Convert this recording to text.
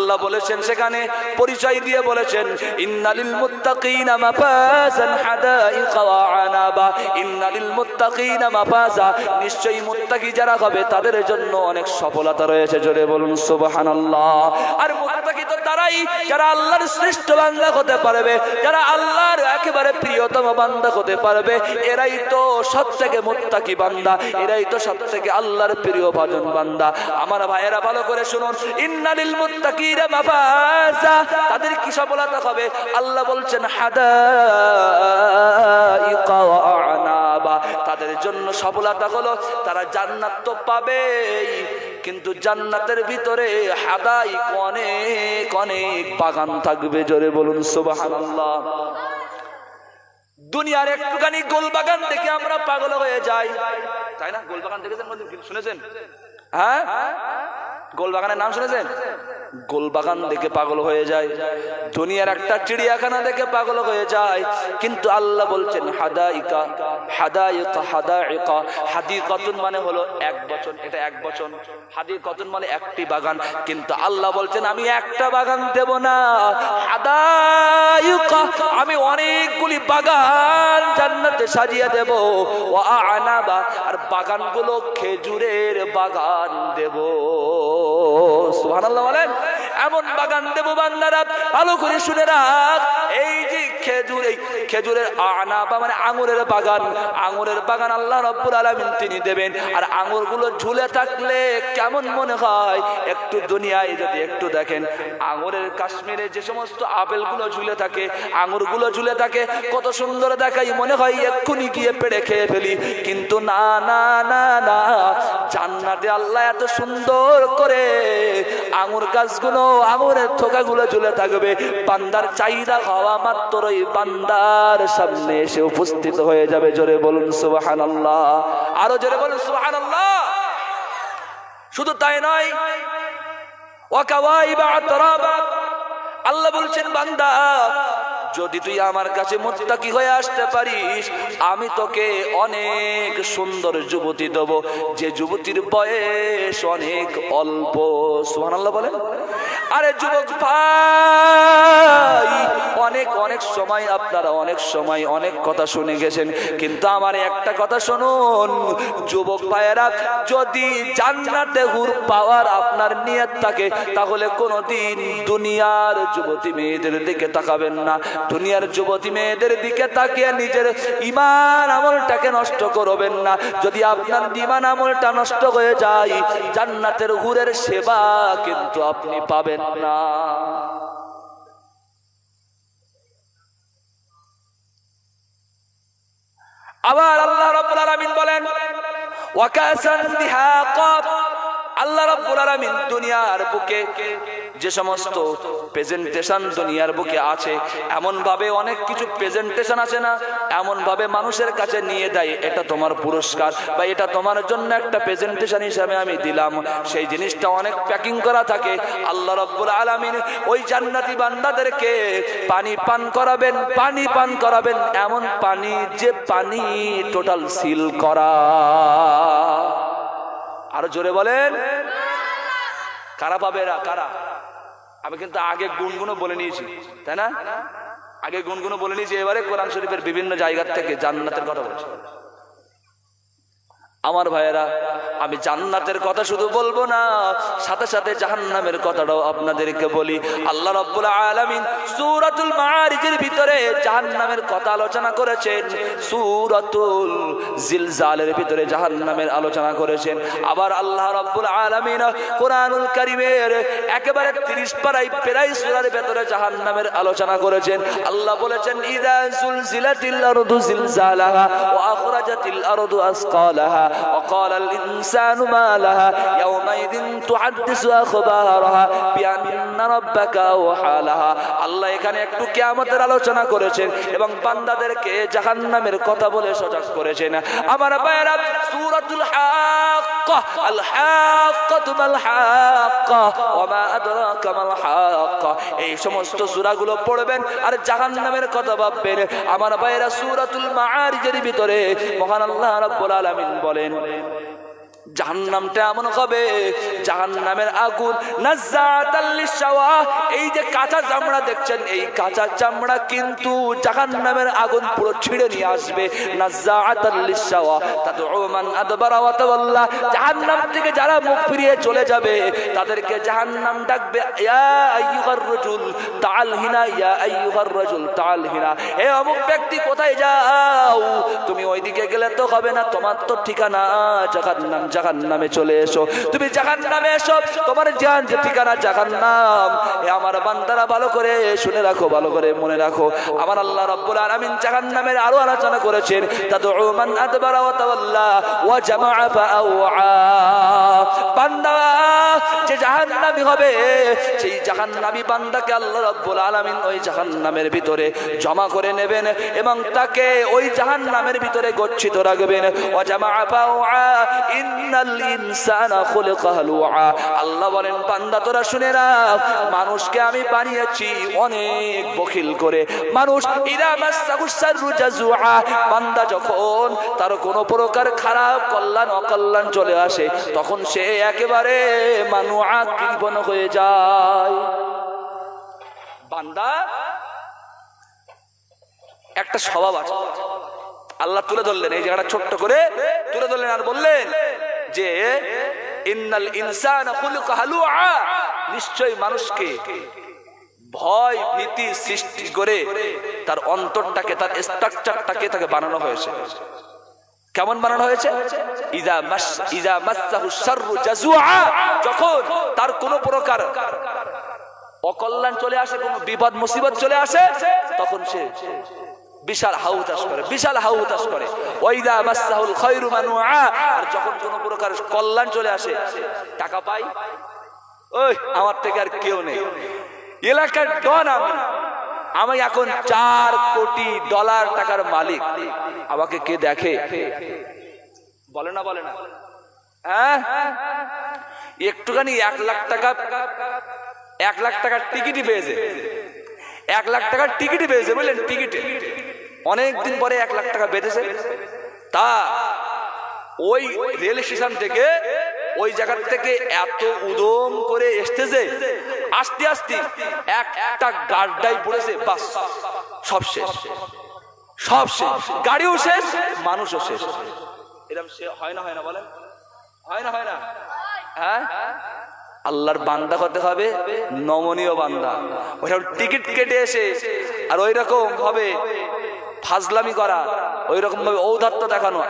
আল্লাহ বলেছেন সেখানে পরিচয় দিয়ে বলেছেন ইন্নালিল মুত্তাকিনা মাফাজান হাদাইকা ওয়া আনাবা, ইন্নালিল মুত্তাকিনা মাফাজা, নিশ্চয়ই মুত্তাকি যারা হবে তাদের জন্য অনেক সফলতা রয়েছে। জোরে বলুন সুবহানাল্লাহ। আর মুত্তাকি তো তারাই যারা আল্লাহর শ্রেষ্ঠ বান্দা হতে পারবে, যারা আল্লাহর একেবারে প্রিয়তম বান্দা হতে পারবে, এরাই তো সবথেকে মুত্তাকি বান্দা, এরাই তো সবথেকে আল্লাহর প্রিয় ভাজন বান্দা। আমার ভাইয়েরা ভালো করে শুনুন, ইন্নালিল মুত্তাকিনা মাফাজা, তাদের কি সফলতা হবে? আল্লাহ বলছেন হাদাইকা ওয়া আনাবা, তাদের জন্য সফলতা হলো তারা জান্নাত তো পাবেই, কিন্তু জান্নাতের ভিতরে হাদাইক অনেক অনেক বাগান থাকবে। জোরে বলুন সুবহানাল্লাহ। দুনিয়ার একটুখানি গোলবাগান দেখে আমরা পাগল হয়ে যাই, তাই না? গোলবাগান দেখেছেন, শুনেছেন? হ্যাঁ, গোলবাগানের নাম শুনেছেন? গোলবাগান দেখে পাগল হয়ে যায়, দুনিয়ার একটা চিড়িয়াখানা দেখে পাগল হয়ে যায়, কিন্তু আল্লাহ বলছেন হাদাইকা হাদাইকা হাদাইকা। হাদিকাতুন মানে হলো এক বচন, এটা এক বচন। হাদিকাতুন মানে একটি বাগান, কিন্তু আল্লাহ বলছেন আমি একটা বাগান দেব না, হাদাইকা, আমি অনেকগুলি বাগান জান্নাতে সাজিয়ে দেব। ওয়া আনাবা, আর বাগানগুলো খেজুরের বাগান দেব। সুবহানাল্লাহ বলেন। এমন বাগান দেব বান্দারা, ভালো করে শুনে রাখ, এই যে খেজুর, এই খেজুরের আনাবা মানে আঙুরের বাগান, আঙুরের বাগান আল্লাহ রাব্বুল আলামিন তিনি দেবেন। আর আঙুরগুলো ঝুলে থাকলে কেমন মনে হয়? একটু দুনিয়ায় যদি একটু দেখেন, আঙুরের কাশ্মীরে যে সমস্ত আপেলগুলো ঝুলে থাকে, আঙুরগুলো ঝুলে থাকে, কত সুন্দর দেখাই, মনে হয় এক্ষুনি গিয়ে পেড়ে খেয়ে ফেলি। কিন্তু না না না না, জান্নাতে আল্লাহ এত সুন্দর করে আঙুর গাছগুলো, আঙুরের থোকাগুলো ঝুলে থাকবে, বান্দার চাহিদা হওয়া মাত্রই বান্দার সামনে এসে উপস্থিত হয়ে যাবে। জোরে বলুন সুবহানাল্লাহ, আরো জোরে বলুন সুবহানাল্লাহ। শুধু তাই নয়, ওয়া কাওয়াইবা আতরাবা, আল্লাহ বলছেন বান্দা যদি তুই আমার কাছে মুত্তাকি হয়ে আসতে পারিস, আমি তোকে অনেক সুন্দর যুবতী দেব, যে যুবতীর বয়স অনেক অল্প। সুবহানাল্লাহ বলেন। আরে যুবক ভাই, অনেক অনেক সময় আপনারা অনেক সময় অনেক কথা শুনে গেছেন, কিন্তু আমার একটা কথা শুনুন যুবক ভাইয়েরা, যদি জান্নাতে হুর পাওয়ার আপনার নিয়ত থাকে, তাহলে কোনোদিন দুনিয়ার যুবতী মেয়েদের দিকে তাকাবেন না। দুনিয়ার যুবতী মেয়েদের দিকে তাকিয়ে নিজের ঈমান আমলটাকে নষ্ট করবেন না। যদি আপনার ঈমান আমলটা নষ্ট হয়ে যায়, জান্নাতের হুরের সেবা কিন্তু আপনি পাবেন না। আবার আল্লাহ রাব্বুল আলামিন বলেন ওয়া কাসান দিহাকা, আল্লাহ রাব্বুল আলামিন দুনিয়ার বুকে যে সমস্ত প্রেজেন্টেশন দুনিয়ার বুকে আছে, এমন ভাবে অনেক কিছু প্রেজেন্টেশন আছে না, এমন ভাবে মানুষের কাছে নিয়ে দেয়, এটা তোমার পুরস্কার বা এটা তোমার জন্য একটা প্রেজেন্টেশন হিসাবে আমি দিলাম। সেই জিনিসটা অনেক প্যাকিং করা থাকে। আল্লাহ রাব্বুল আলামিন ওই জান্নাতি বান্দাদেরকে পানি পান করাবেন, পানি পান করাবেন, এমন পানি যে পানি টোটাল সিল করা। আরো জোরে বলেন, কারা পাবে এরা? কারা? আমি কিন্তু আগে গুনগুনো বলে নিয়েছি, তাই না? আগে গুনগুনো বলে নিয়েছি, এবারে কোরআন শরীফের বিভিন্ন জায়গা থেকে জান্নাতের কথা বলছি। আমার ভাইয়েরা, আমি জান্নাতের কথা শুধু বলবো না, সাথে সাথে জাহান্নামের কথাটাও আপনাদেরকে বলি। আল্লাহ রাব্বুল আলামিন সূরাতুল মাআরিজের ভিতরে জাহান্নামের কথা আলোচনা করেছেন, সূরাতুল জিলজালের ভিতরে জাহান্নামের আলোচনা করেছেন। আবার আল্লাহ রাব্বুল আলামিন কোরআনুল কারীমের একেবারে 30 পারায় প্রায় সূরার ভিতরে জাহান্নামের আলোচনা করেছেন। আল্লাহ বলেছেন ইযা যুলজিলাতিল আরদু জিলজালাহা ওয়া আখরাজাতিল আরদু আসকালাহা وقال الإنسان ما لها يومئذ تحدث أخبارها بأن ربك أوحى لها। আল্লাহ এখানে একটু কিয়ামতের আলোচনা করেছেন এবং বান্দাদেরকে জাহান্নামের কথা বলে সজাগ করেছেন। আমার ভাইয়েরা, সূরাতুল হাক্কা, আল হাক্কাতু মাল হাক্কা ওয়া মা আদরাকা মাল হাক্কা, এই সমস্ত সূরাগুলো পড়বেন আর জাহান্নামের কথা ভাববেন। আমার ভাইয়েরা, সূরাতুল মাআরিজের ভিতরে মহান আল্লাহ রাব্বুল আলামিন বলেন জাহান্নামটা এমন হবে, জাহান্নামের আগুন নাজ্জাতাল লিশাওয়া, এই যে কাঁচা চামড়া দেখছেন, এই কাঁচা চামড়া কিন্তু জাহান্নামের আগুন পুরো ছিঁড়ে নিয়ে আসবে। নাজ্জাতাল লিশাওয়া তাদউ মান আদবারা ওয়া তাওয়াল্লা, জাহান্নাম থেকে যারা মুখ ফিরিয়ে চলে যাবে তাদেরকে জাহান্নাম ডাকবে, ইয়া আইয়ুহার রাজুল তাআল হিনা, ইয়া আইয়ুহার রাজুল তাআল হিনা, হে অমুক ব্যক্তি কোথায় যাও, তুমি ওইদিকে গেলে তো হবে না, তোমার তো ঠিকানা জাহান্নাম, জাহান্নামে চলে এসো, তুমি জাহান্নামে এসো, তোমার জান যে ঠিকানা জাহান্নাম। এ আমার বান্দারা ভালো করে শুনে রাখো, ভালো করে মনে রাখো, আমার আল্লাহ রাব্বুল আলামিন জাহান্নামের আরো আলোচনা করেছেন, তাদউ মান আদবারা ওয়া তাওয়াল্লা ওয়া জামাআ ফাআওয়া, বান্দা যে জাহান্নামী হবে সেই জাহান্নামী বান্দাকে আল্লাহ রাব্বুল আলামিন ওই জাহান্নামের ভিতরে জমা করে নেবেন এবং তাকে ওই জাহান্নামের ভিতরে গচ্ছিত রাখবেন। ওয়া জামাআ ফাআওয়া ইন্নাল ইনসানা খুলিকা হালুআ, আল্লাহ বলেন বান্দা তোরা শুনে রাখ, মানুষকে আমি বানিয়েছি অনেক বখিল করে। মানুষ ইদা মাসসাহুস শাররু জাজুআ, বান্দা যখন তার কোনো প্রকার খারাপ কল্যাণ অকল্যাণ চলে আসে তখন সে একেবারে মানুআ কৃপণ হয়ে যায়। বান্দা একটা স্বভাব আছে, আল্লাহ তুলে ধরলেন, এই জায়গাটা ছোট্ট করে তুলে ধরলেন আর বললেন যে ইন্নাল ইনসানা খুলিকা হালুআ, নিশ্চয়ই মানুষকে ভয় ভীতি সৃষ্টি করে তার অন্তরটাকে, তার স্ট্রাকচারটাকে তাকে বানানো হয়েছে। কেমন বানানো হয়েছে? ইযা মাসসাহুস শাররু জাজুআ, যখন তার কোনো প্রকার অকল্যাণ চলে আসে, কোনো বিপদ মুসিবত চলে আসে, তখন সে বিশাল হাউতাস করে, বিশাল হাউতাস করে। ওয়াইদা মাসসাহুল খায়রু মানুআ, আর যখন কোনো প্রকার কল্যাণ চলে আসে, টাকা পাই, ওই আমার থেকে আর কেউ নেই, এলাকার ডন আমি এখন $4 কোটি টাকার মালিক, আমাকে কে দেখে? বলে না, বলে না? হ্যাঁ, একটুখানি 1 লাখ টাকা, 1 লাখ টাকার টিকিটই পেয়েছে, 1 লাখ টাকার টিকিটই পেয়েছে, বুঝলেন? টিকিটে অনেকদিন পরে 1 লাখ টাকা বেঁধেছে, তা ওই রেল স্টেশন থেকে ওই জায়গা থেকে এত উদম করে এসতেছে, আস্তে আস্তে একটা গাড্ডাই পড়েছে, বাস সব শেষ, সব শেষ, গাড়িও শেষ, মানুষও শেষ। এরকম হয় না, হয় না? বলেন, হয় না, হয় না? হ্যাঁ, আল্লাহর বান্দা হতে হবে নমনীয় বান্দা, ওইরকম টিকিট কেটে এসে আর ওই রকম ভাবে ফাজলামি করা, ওই রকম ভাবে ঔদার্য দেখানো